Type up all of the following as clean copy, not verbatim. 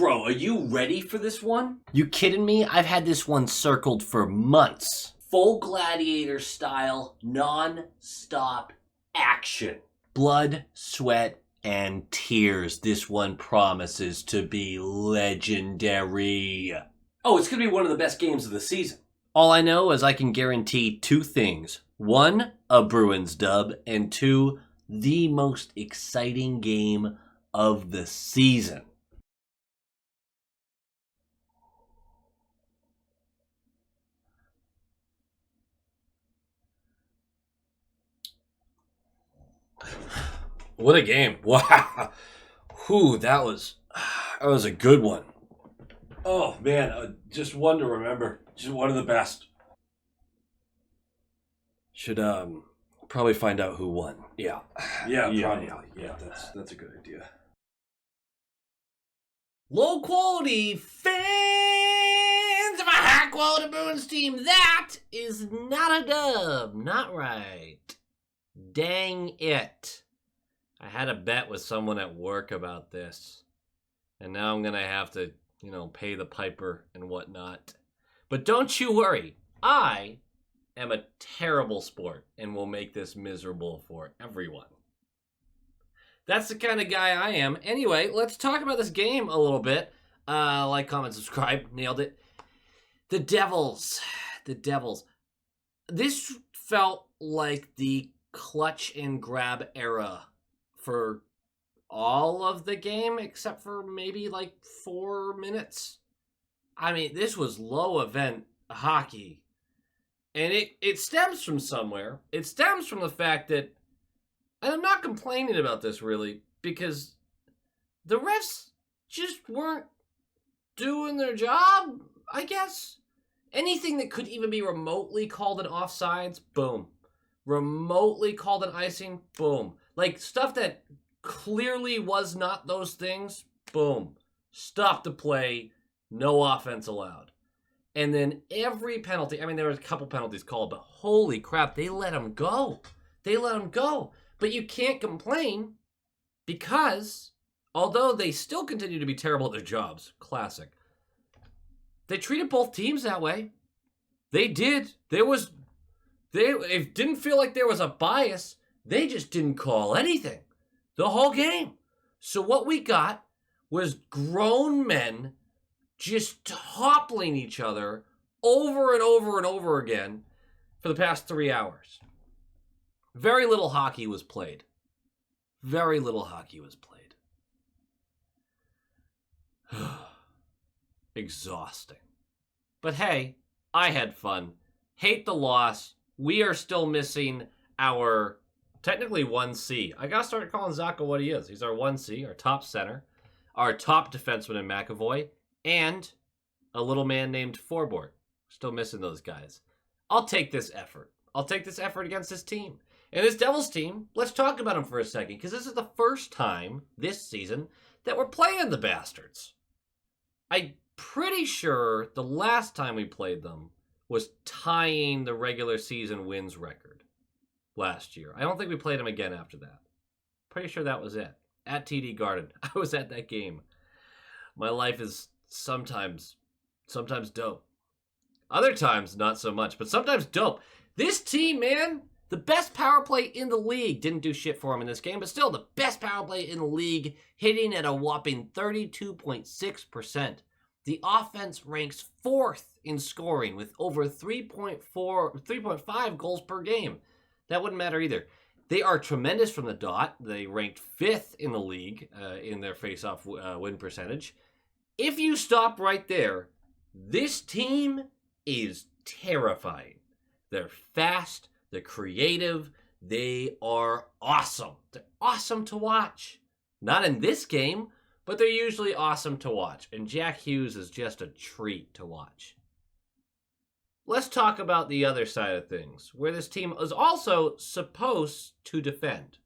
Bro, are you ready for this one? You kidding me? I've had this one circled for months. Full gladiator style, non-stop action. Blood, sweat, and tears. This one promises to be legendary. Oh, it's going to be one of the best games of the season. All I know is I can guarantee two things. One, a Bruins dub, and two, the most exciting game of the season. What a game. Wow. Whew, that was a good one. Oh, man, just one to remember. Just one of the best. Should probably find out who won. Yeah. Yeah, probably. Yeah, that's a good idea. Low quality fans of a high quality Bruins team. That is not a dub. Not right. Dang it. I had a bet with someone at work about this. And now I'm going to have to, pay the piper and whatnot. But don't you worry. I am a terrible sport and will make this miserable for everyone. That's the kind of guy I am. Anyway, let's talk about this game a little bit. Like, comment, subscribe. Nailed it. The Devils. This felt like the clutch and grab era for all of the game, except for maybe like 4 minutes. I mean, this was low event hockey. And it stems from somewhere. It stems from the fact that, and I'm not complaining about this really, because the refs just weren't doing their job, I guess. Anything that could even be remotely called an offsides, boom. Remotely called an icing, boom. Like, stuff that clearly was not those things, boom. Stop the play, no offense allowed. And then every penalty, I mean, there was a couple penalties called, but holy crap, they let them go. But you can't complain because, although they still continue to be terrible at their jobs, classic, they treated both teams that way. They did. It didn't feel like there was a bias. They just didn't call anything the whole game. So what we got was grown men just toppling each other over and over and over again for the past 3 hours. Very little hockey was played. Exhausting. But hey, I had fun. Hate the loss. We are still missing our, technically 1C. I gotta start calling Zaka what he is. He's our 1C, our top center, our top defenseman in McAvoy, and a little man named Forbort. Still missing those guys. I'll take this effort. Against this team. And this Devils team, let's talk about them for a second, because this is the first time this season that we're playing the bastards. I'm pretty sure the last time we played them was tying the regular season wins record last year. I don't think we played them again after that. Pretty sure that was it. At TD Garden. I was at that game. My life is sometimes dope. Other times, not so much, but sometimes dope. This team, man, the best power play in the league. Didn't do shit for him in this game, but still the best power play in the league, hitting at a whopping 32.6%. The offense ranks 4th in scoring with over 3.5 goals per game. That wouldn't matter either. They are tremendous from the dot. They ranked 5th in the league in their face-off win percentage. If you stop right there, this team is terrifying. They're fast, they're creative, they are awesome. They're awesome to watch. Not in this game, but they're usually awesome to watch. And Jack Hughes is just a treat to watch. Let's talk about the other side of things, where this team is also supposed to defend.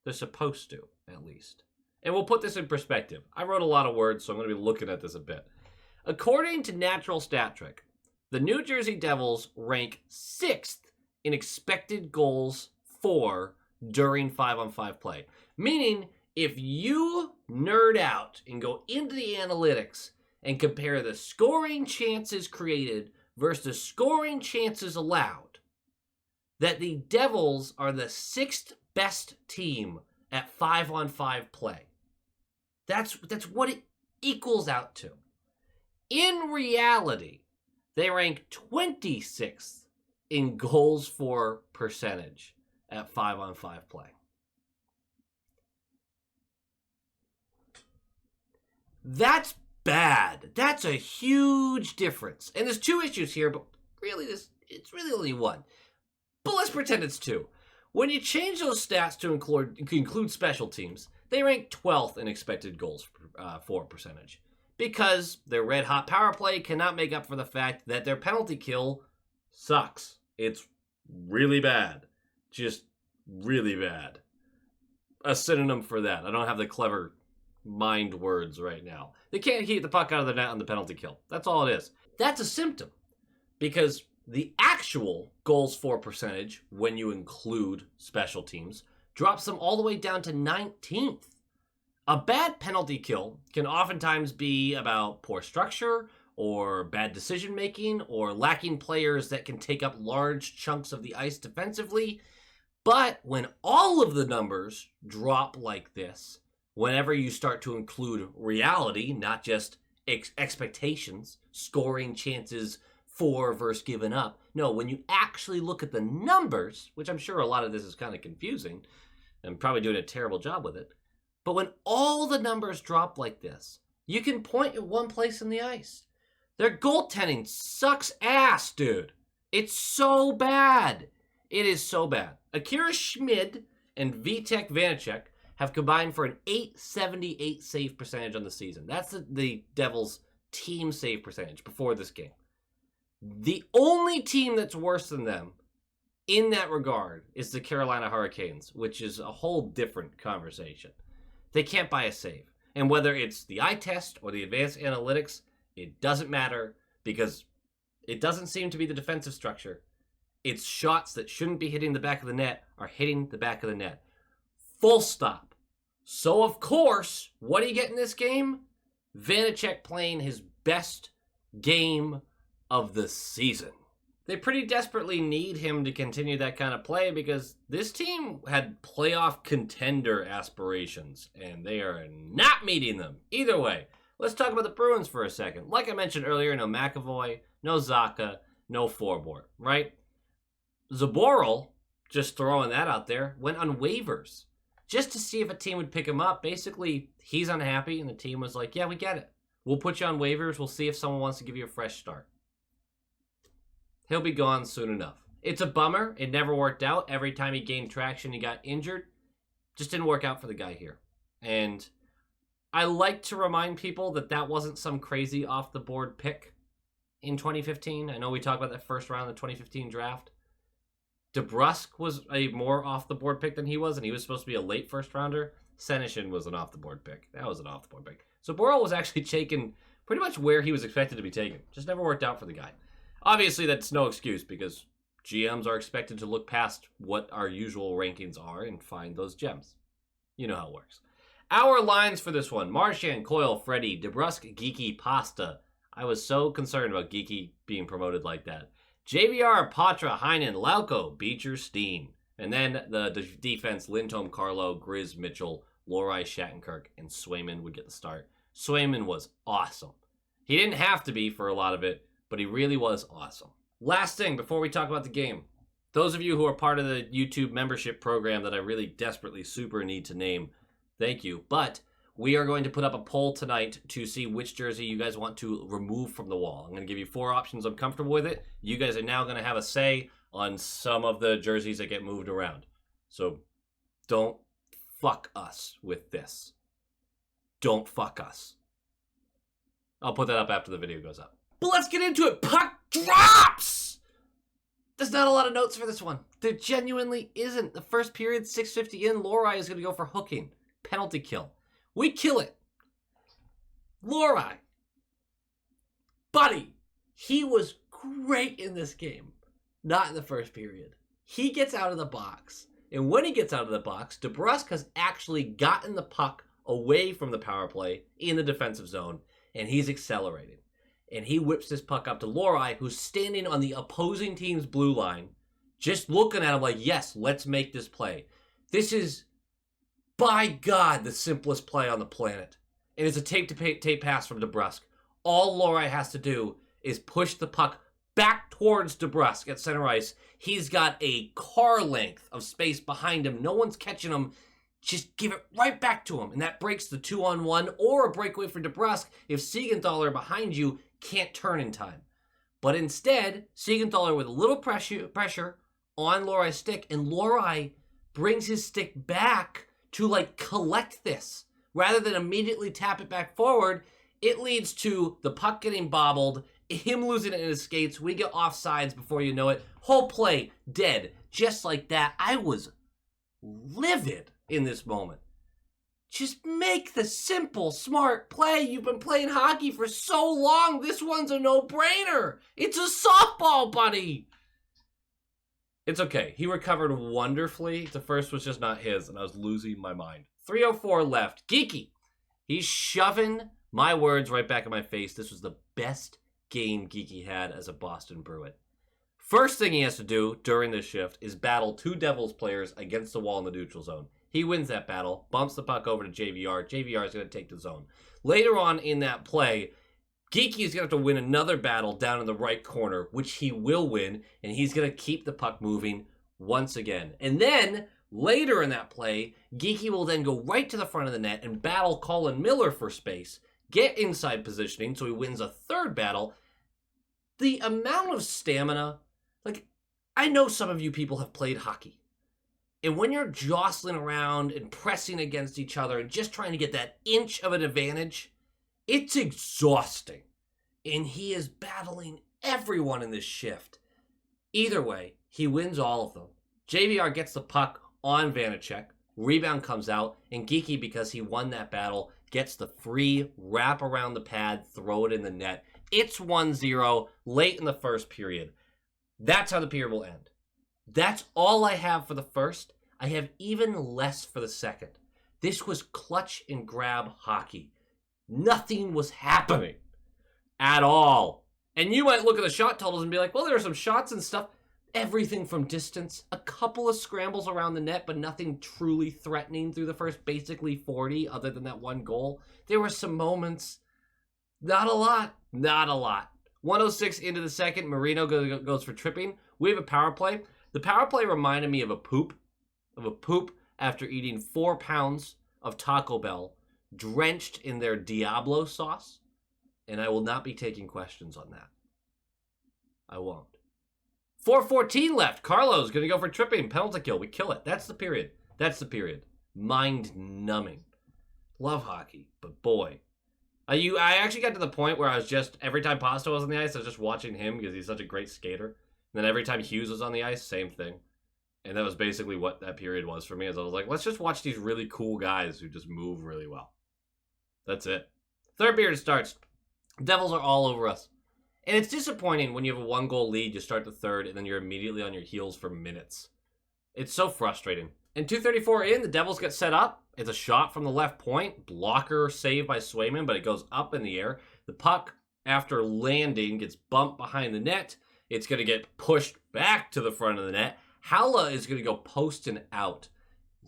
They're supposed to, at least. And we'll put this in perspective. I wrote a lot of words, so I'm going to be looking at this a bit. According to Natural Stat Trick, the New Jersey Devils rank 6th in expected goals for during 5-on-5 play. Meaning, If you nerd out and go into the analytics and compare the scoring chances created versus the scoring chances allowed, that the Devils are the 6th best team at 5-on-5 play. That's what it equals out to. In reality, they rank 26th in goals for percentage at 5-on-5 play. That's bad. That's a huge difference. And there's 2 issues here, but really it's really only one. But let's pretend it's 2. When you change those stats to include special teams, they rank 12th in expected goals for percentage. Because their red-hot power play cannot make up for the fact that their penalty kill sucks. It's really bad. Just really bad. A synonym for that. I don't have the clever mind words right now. They can't keep the puck out of the net on the penalty kill. That's all it is. That's a symptom. Because the actual goals for percentage, when you include special teams, drops them all the way down to 19th. A bad penalty kill can oftentimes be about poor structure or bad decision making or lacking players that can take up large chunks of the ice defensively. But when all of the numbers drop like this, whenever you start to include reality, not just expectations, scoring chances for versus given up. No, when you actually look at the numbers, which I'm sure a lot of this is kind of confusing, I'm probably doing a terrible job with it. But when all the numbers drop like this, you can point at one place in the ice. Their goaltending sucks ass, dude. It's so bad. It is so bad. Akira Schmid and Vitek Vanacek have combined for an .878 save percentage on the season. That's the Devils' team save percentage before this game. The only team that's worse than them in that regard is the Carolina Hurricanes, which is a whole different conversation. They can't buy a save. And whether it's the eye test or the advanced analytics, it doesn't matter because it doesn't seem to be the defensive structure. It's shots that shouldn't be hitting the back of the net are hitting the back of the net. Full stop. So, of course, what do you get in this game? Vanacek playing his best game of the season. They pretty desperately need him to continue that kind of play because this team had playoff contender aspirations, and they are not meeting them. Either way, let's talk about the Bruins for a second. Like I mentioned earlier, no McAvoy, no Zacha, no Forbort, right? Zaboral, just throwing that out there, went on waivers just to see if a team would pick him up. Basically, he's unhappy, and the team was like, yeah, we get it. We'll put you on waivers. We'll see if someone wants to give you a fresh start. He'll be gone soon enough. It's a bummer. It never worked out. Every time he gained traction, he got injured. Just didn't work out for the guy here. And I like to remind people that that wasn't some crazy off-the-board pick in 2015. I know we talked about that first round of the 2015 draft. DeBrusk was a more off-the-board pick than he was, and he was supposed to be a late first-rounder. Senyshyn was an off-the-board pick. That was an off-the-board pick. So Borrell was actually taken pretty much where he was expected to be taken. Just never worked out for the guy. Obviously, that's no excuse because GMs are expected to look past what our usual rankings are and find those gems. You know how it works. Our lines for this one: Marchand, Coyle, Freddie, DeBrusk, Geeky, Pasta. I was so concerned about Geeky being promoted like that. JVR, Patra, Heinen, Lauko, Beecher, Steen. And then the defense: Lindholm, Carlo, Grizz, Mitchell, Lohrei, Shattenkirk, and Swayman would get the start. Swayman was awesome. He didn't have to be for a lot of it, but he really was awesome. Last thing before we talk about the game. Those of you who are part of the YouTube membership program that I really desperately super need to name, thank you. But we are going to put up a poll tonight to see which jersey you guys want to remove from the wall. I'm going to give you 4 options. I'm comfortable with it. You guys are now going to have a say on some of the jerseys that get moved around. So don't fuck us with this. Don't fuck us. I'll put that up after the video goes up. But let's get into it. Puck drops! There's not a lot of notes for this one. There genuinely isn't. The first period, 6:50 in, Lohrei is going to go for hooking. Penalty kill. We kill it. Lohrei. Buddy. He was great in this game. Not in the first period. He gets out of the box. And when he gets out of the box, DeBrusk has actually gotten the puck away from the power play in the defensive zone, and he's accelerating. And he whips this puck up to Lohrei, who's standing on the opposing team's blue line, just looking at him like, yes, let's make this play. This is, by God, the simplest play on the planet. And it's a tape-to-tape pass from DeBrusk. All Lohrei has to do is push the puck back towards DeBrusk at center ice. He's got a car length of space behind him. No one's catching him. Just give it right back to him. And that breaks the 2-on-1 or a breakaway for DeBrusk if Siegenthaler behind you can't turn in time. But instead, Siegenthaler with a little pressure on Lohrei's stick, and Lohrei brings his stick back to like collect this. Rather than immediately tap it back forward, it leads to the puck getting bobbled, him losing it in his skates, we get offsides before you know it. Whole play, dead. Just like that. I was livid in this moment. Just make the simple, smart play. You've been playing hockey for so long. This one's a no-brainer. It's a softball, buddy. It's okay. He recovered wonderfully. The first was just not his, and I was losing my mind. 3:04 left. Geeky. He's shoving my words right back in my face. This was the best game Geeky had as a Boston Bruin. First thing he has to do during this shift is battle two Devils players against the wall in the neutral zone. He wins that battle, bumps the puck over to JVR. JVR is going to take the zone. Later on in that play, Geeky is going to have to win another battle down in the right corner, which he will win, and he's going to keep the puck moving once again. And then, later in that play, Geeky will then go right to the front of the net and battle Colin Miller for space, get inside positioning, so he wins a third battle. The amount of stamina, like, I know some of you people have played hockey. And when you're jostling around and pressing against each other and just trying to get that inch of an advantage, it's exhausting. And he is battling everyone in this shift. Either way, he wins all of them. JVR gets the puck on Vanacek. Rebound comes out. And Geeky, because he won that battle, gets the free wrap around the pad, throw it in the net. It's 1-0 late in the first period. That's how the period will end. That's all I have for the first. I have even less for the second. This was clutch and grab hockey. Nothing was happening at all. And you might look at the shot totals and be like, well, there are some shots and stuff. Everything from distance. A couple of scrambles around the net, but nothing truly threatening through the first basically 40 other than that one goal. There were some moments. Not a lot. Not a lot. 106 into the second. Marino goes for tripping. We have a power play. The power play reminded me of a poop after eating 4 pounds of Taco Bell drenched in their Diablo sauce, and I will not be taking questions on that. I won't. 4:14 left. Carlo's going to go for tripping. Penalty kill. We kill it. That's the period. That's the period. Mind-numbing. Love hockey, but boy. I actually got to the point where I was just, every time Pasta was on the ice, I was just watching him because he's such a great skater. And then every time Hughes was on the ice, same thing. And that was basically what that period was for me. As I was like, let's just watch these really cool guys who just move really well. That's it. Third period starts. Devils are all over us. And it's disappointing when you have a 1-goal lead, you start the third, and then you're immediately on your heels for minutes. It's so frustrating. And 2:34 in, the Devils get set up. It's a shot from the left point. Blocker save by Swayman, but it goes up in the air. The puck, after landing, gets bumped behind the net. It's going to get pushed back to the front of the net. Haula is going to go post and out.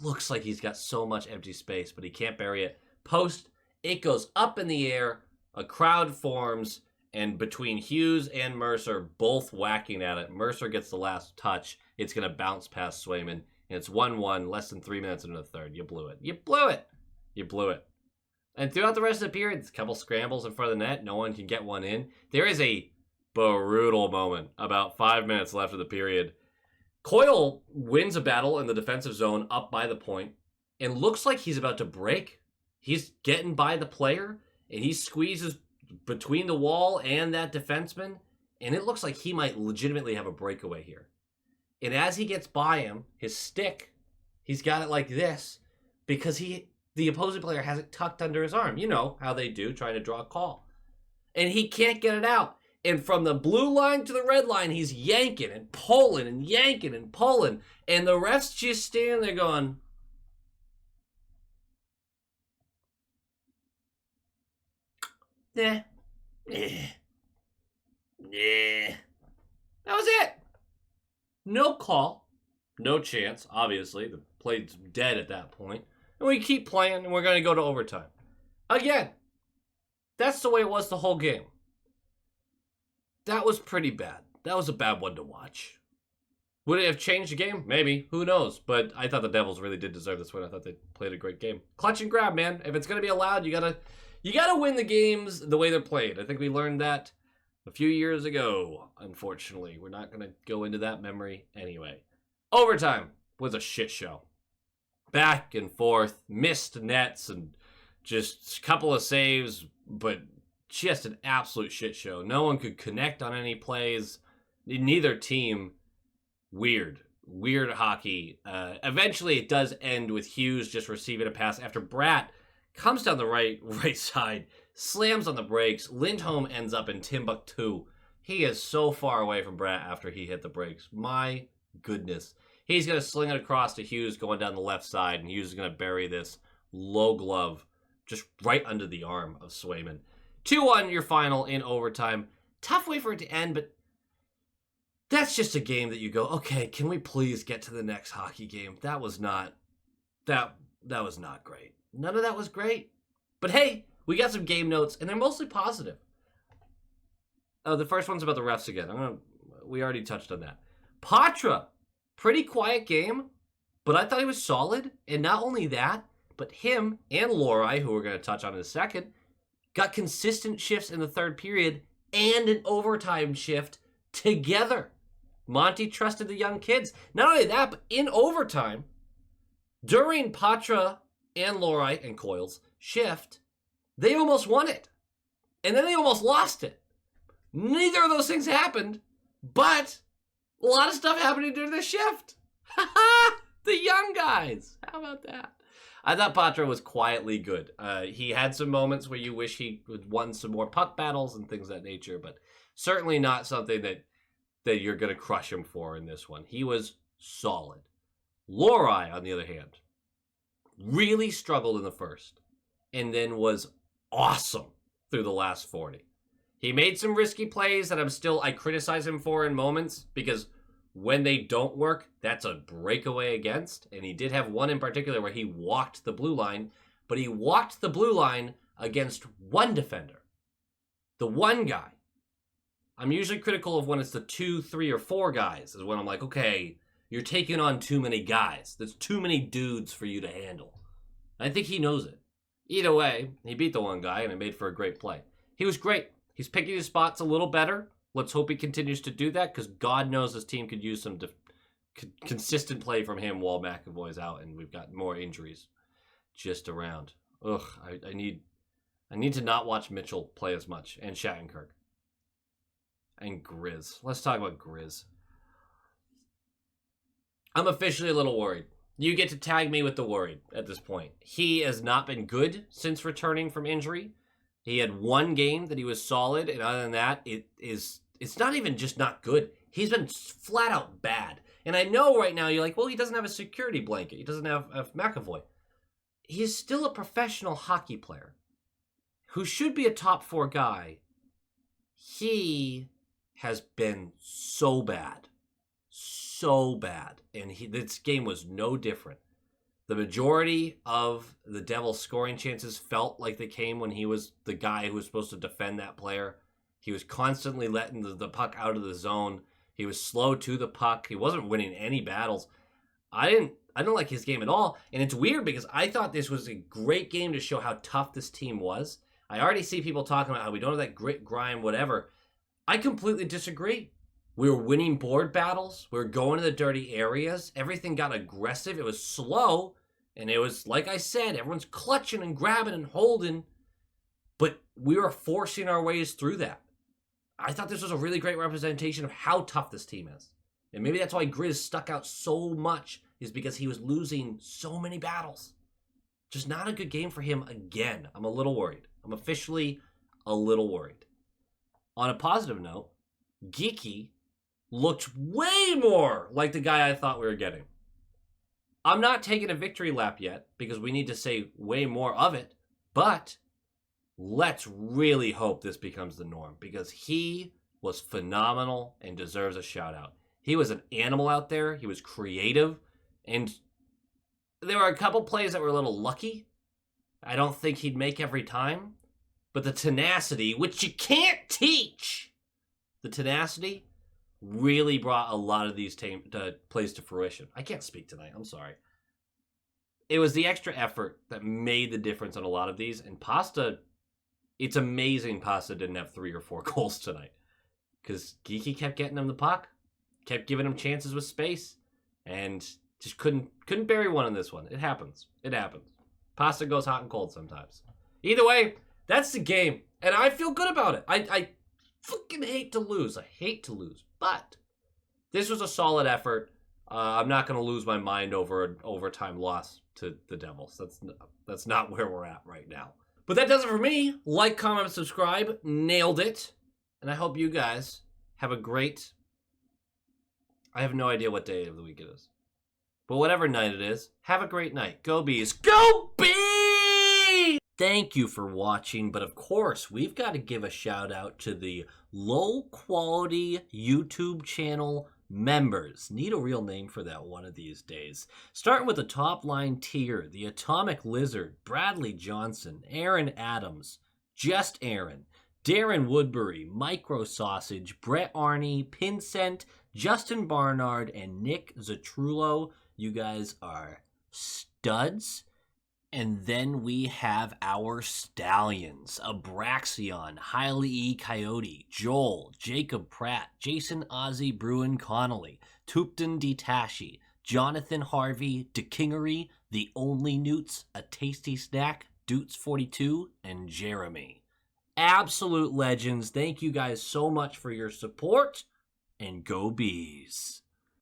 Looks like he's got so much empty space, but he can't bury it. Post, it goes up in the air. A crowd forms, and between Hughes and Mercer both whacking at it, Mercer gets the last touch. It's going to bounce past Swayman, and it's 1-1, less than 3 minutes into the third. You blew it. You blew it. You blew it. And throughout the rest of the period, a couple scrambles in front of the net. No one can get one in. There is a brutal moment about 5 minutes left of the period. Coyle wins a battle in the defensive zone up by the point and looks like he's about to break. He's getting by the player and he squeezes between the wall and that defenseman, and it looks like he might legitimately have a breakaway here. And as he gets by him, his stick, he's got it like this because the opposing player has it tucked under his arm. You know how they do, trying to draw a call. And he can't get it out. And from the blue line to the red line, he's yanking and pulling and yanking and pulling. And the ref's just standing there going, nah. That was it. No call. No chance, obviously. The play's dead at that point. And we keep playing, and we're going to go to overtime. Again, that's the way it was the whole game. That was pretty bad. That was a bad one to watch. Would it have changed the game? Maybe. Who knows? But I thought the Devils really did deserve this win. I thought they played a great game. Clutch and grab, man. If it's going to be allowed, you gotta win the games the way they're played. I think we learned that a few years ago, unfortunately. We're not going to go into that memory anyway. Overtime was a shit show. Back and forth, missed nets, and just a couple of saves, but just an absolute shit show. No one could connect on any plays. Neither team. Weird hockey. Eventually, it does end with Hughes just receiving a pass after Bratt comes down the right side, slams on the brakes. Lindholm ends up in Timbuktu. He is so far away from Bratt after he hit the brakes. My goodness. He's going to sling it across to Hughes going down the left side, and Hughes is going to bury this low glove just right under the arm of Swayman. 2-1 your final in overtime. Tough way for it to end, but that's just a game that you go, okay, can we please get to the next hockey game? That was not great. None of that was great. But hey, we got some game notes, and they're mostly positive. The first one's about the refs again. We already touched on that. Patra, pretty quiet game, but I thought he was solid. And not only that, but him and Lohrei, who we're going to touch on in a second, got consistent shifts in the third period and an overtime shift together. Monty trusted the young kids. Not only that, but in overtime, during Patra and Lohrei and Coyle's shift, they almost won it. And then they almost lost it. Neither of those things happened, but a lot of stuff happening during the shift. The young guys. How about that? I thought Patra was quietly good. He had some moments where you wish he would won some more puck battles and things of that nature, but certainly not something that you're going to crush him for in this one. He was solid. Lohrei, on the other hand, really struggled in the first and then was awesome through the last 40. He made some risky plays that I criticize him for in moments because when they don't work, that's a breakaway against. And he did have one in particular where he walked the blue line, but he walked the blue line against one defender. The one guy. I'm usually critical of when it's the 2, 3, or 4 guys, is when I'm like, okay, you're taking on too many guys. There's too many dudes for you to handle. I think he knows it. Either way, he beat the one guy, and it made for a great play. He was great. He's picking his spots a little better. Let's hope he continues to do that, because God knows this team could use some consistent play from him while McAvoy's out, and we've got more injuries just around. Ugh, I need to not watch Mitchell play as much, and Shattenkirk. And Grizz. Let's talk about Grizz. I'm officially a little worried. You get to tag me with the worried at this point. He has not been good since returning from injury. He had one game that he was solid, and other than that, it's not even just not good. He's been flat out bad. And I know right now you're like, well, he doesn't have a security blanket. He doesn't have McAvoy. He is still a professional hockey player who should be a top 4 guy. He has been so bad. And this game was no different. The majority of the Devils' scoring chances felt like they came when he was the guy who was supposed to defend that player. He was constantly letting the puck out of the zone. He was slow to the puck. He wasn't winning any battles. I don't like his game at all. And it's weird because I thought this was a great game to show how tough this team was. I already see people talking about how we don't have that grit, grime, whatever. I completely disagree. We were winning board battles. We were going to the dirty areas. Everything got aggressive. It was slow. And it was, like I said, everyone's clutching and grabbing and holding. But we were forcing our ways through that. I thought this was a really great representation of how tough this team is. And maybe that's why Grizz stuck out so much, is because he was losing so many battles. Just not a good game for him again. I'm a little worried. I'm officially a little worried. on a positive note, Geeky looked way more like the guy I thought we were getting. I'm not taking a victory lap yet because we need to say way more of it, but let's really hope this becomes the norm because he was phenomenal and deserves a shout out. He was an animal out there. He was creative, and there were a couple plays that were a little lucky. I don't think he'd make every time, but the tenacity, which you can't teach, the tenacity really brought a lot of these plays to fruition. I can't speak tonight. I'm sorry. It was the extra effort that made the difference on a lot of these, and Pasta, it's amazing Pasta didn't have 3 or 4 goals tonight because Geeky kept getting him the puck, kept giving him chances with space, and just couldn't bury one in this one. It happens. It happens. Pasta goes hot and cold sometimes. Either way, that's the game, and I feel good about it. I fucking hate to lose. I hate to lose, but this was a solid effort. I'm not going to lose my mind over an overtime loss to the Devils. That's not where we're at right now. But that does it for me. Like, comment, subscribe. Nailed it. And I hope you guys have a great... I have no idea what day of the week it is. But whatever night it is, have a great night. Go Bees. Go Bees! Thank you for watching. But of course, we've got to give a shout out to the low-quality YouTube channel members. Need a real name for that one of these days. Starting with the top line tier, the Atomic Lizard, Bradley Johnson, Aaron Adams, Just Aaron, Darren Woodbury, Micro Sausage, Brett Arney, Pincent, Justin Barnard, and Nick Zatrullo. You guys are studs. And then we have our Stallions, Abraxion, Hailey E. Coyote, Joel, Jacob Pratt, Jason Ozzy Bruin Connolly, Tupton Detashi, Jonathan Harvey, DeKingery, The Only Newts, A Tasty Snack, Doots42, and Jeremy. Absolute legends. Thank you guys so much for your support, and go Bees.